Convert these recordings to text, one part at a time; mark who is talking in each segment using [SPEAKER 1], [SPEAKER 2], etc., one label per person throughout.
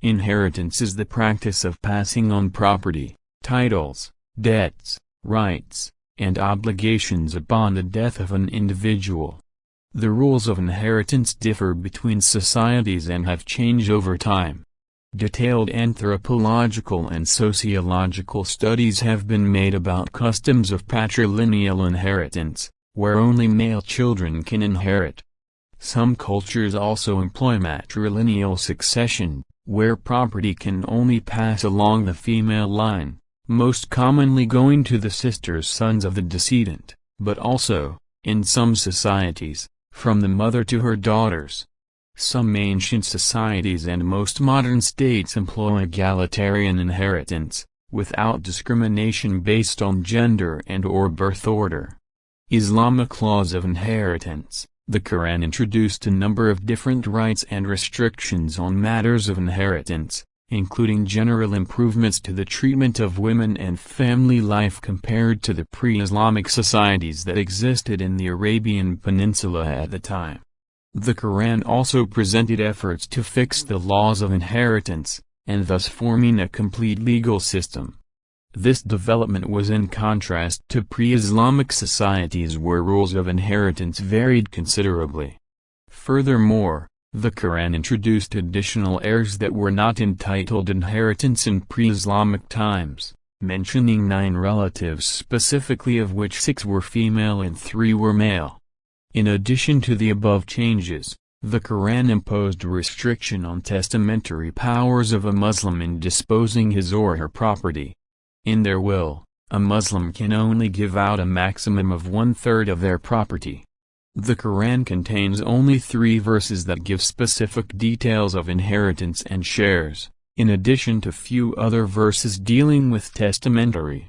[SPEAKER 1] Inheritance is the practice of passing on property, titles, debts, rights, and obligations upon the death of an individual. The rules of inheritance differ between societies and have changed over time. Detailed anthropological and sociological studies have been made about customs of patrilineal inheritance, where only male children can inherit. Some cultures also employ matrilineal succession, where property can only pass along the female line, most commonly going to the sisters' sons of the decedent, but also, in some societies, from the mother to her daughters. Some ancient societies and most modern states employ egalitarian inheritance, without discrimination based on gender and/or birth order. Islamic laws of inheritance. The Quran introduced a number of different rights and restrictions on matters of inheritance, including general improvements to the treatment of women and family life compared to the pre-Islamic societies that existed in the Arabian Peninsula at the time. The Quran also presented efforts to fix the laws of inheritance, and thus forming a complete legal system. This development was in contrast to pre-Islamic societies where rules of inheritance varied considerably. Furthermore, the Quran introduced additional heirs that were not entitled inheritance in pre-Islamic times, mentioning 9 relatives specifically, of which 6 were female and 3 were male. In addition to the above changes, the Quran imposed restriction on testamentary powers of a Muslim in disposing his or her property. In their will, a Muslim can only give out a maximum of 1/3 of their property. The Quran contains only 3 verses that give specific details of inheritance and shares, in addition to few other verses dealing with testamentary.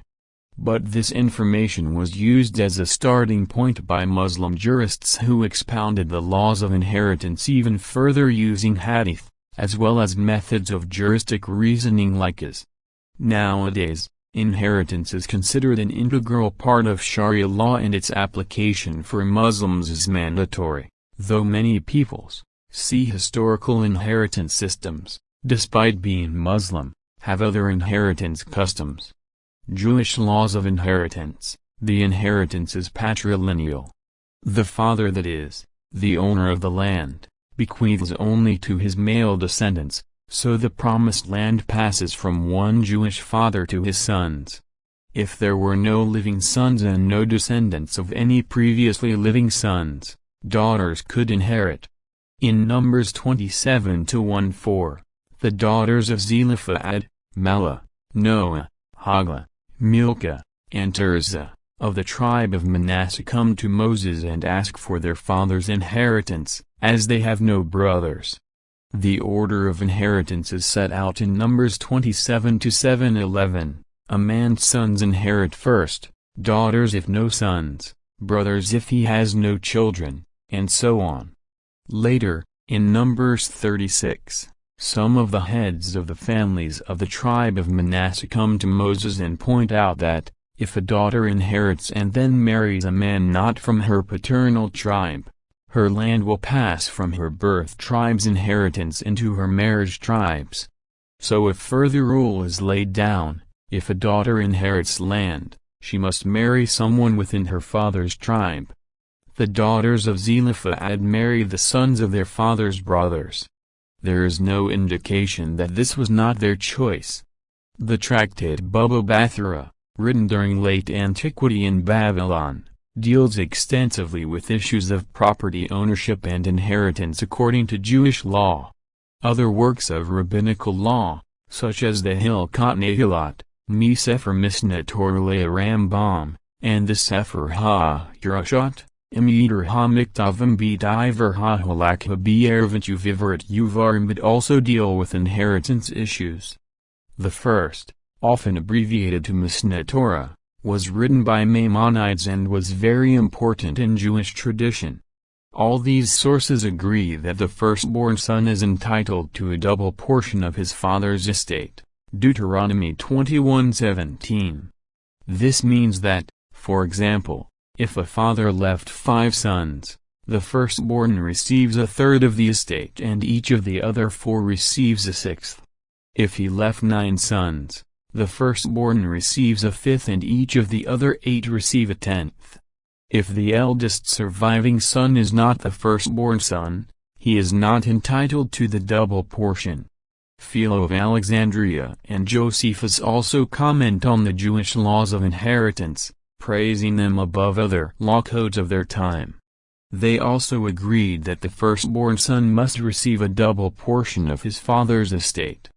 [SPEAKER 1] But this information was used as a starting point by Muslim jurists who expounded the laws of inheritance even further using hadith, as well as methods of juristic reasoning like as. Nowadays, inheritance is considered an integral part of Sharia law and its application for Muslims is mandatory, though many peoples, see historical inheritance systems, despite being Muslim, have other inheritance customs. Jewish laws of inheritance. The inheritance is patrilineal. The father, that is, the owner of the land, bequeaths only to his male descendants, so the promised land passes from one Jewish father to his sons. If there were no living sons and no descendants of any previously living sons, daughters could inherit. In Numbers 27-14, the daughters of Zelophehad, Mahlah, Noah, Hoglah, Milcah, and Tirzah, of the tribe of Manasseh come to Moses and ask for their father's inheritance, as they have no brothers. The order of inheritance is set out in Numbers 27-7-11. A man's sons inherit first, daughters if no sons, brothers if he has no children, and so on. Later, in Numbers 36, some of the heads of the families of the tribe of Manasseh come to Moses and point out that, if a daughter inherits and then marries a man not from her paternal tribe, her land will pass from her birth tribe's inheritance into her marriage tribe's. So if further rule is laid down, if a daughter inherits land, she must marry someone within her father's tribe. The daughters of Zelophehad marry the sons of their father's brothers. There is no indication that this was not their choice. The tractate Baba Bathra, written during late antiquity in Babylon, deals extensively with issues of property ownership and inheritance according to Jewish law. Other works of rabbinical law, such as the Hilkot Nehilot, Sefer Mishneh Torah Rambam, and the Sefer HaYerushat, Emeder HaMiktavim B'Diver HaHalakha B'Erevant Uviveret Uvarim also deal with inheritance issues. The first, often abbreviated to Mishneh Torah, was written by Maimonides and was very important in Jewish tradition. All these sources agree that the firstborn son is entitled to a double portion of his father's estate. Deuteronomy 21:17. This means that, for example, if a father left 5 sons, the firstborn receives 1/3 of the estate and each of the other 4 receives 1/6. If he left 9 sons, the firstborn receives a fifth and each of the other 8 receive a tenth. If the eldest surviving son is not the firstborn son, he is not entitled to the double portion. Philo of Alexandria and Josephus also comment on the Jewish laws of inheritance, praising them above other law codes of their time. They also agreed that the firstborn son must receive a double portion of his father's estate.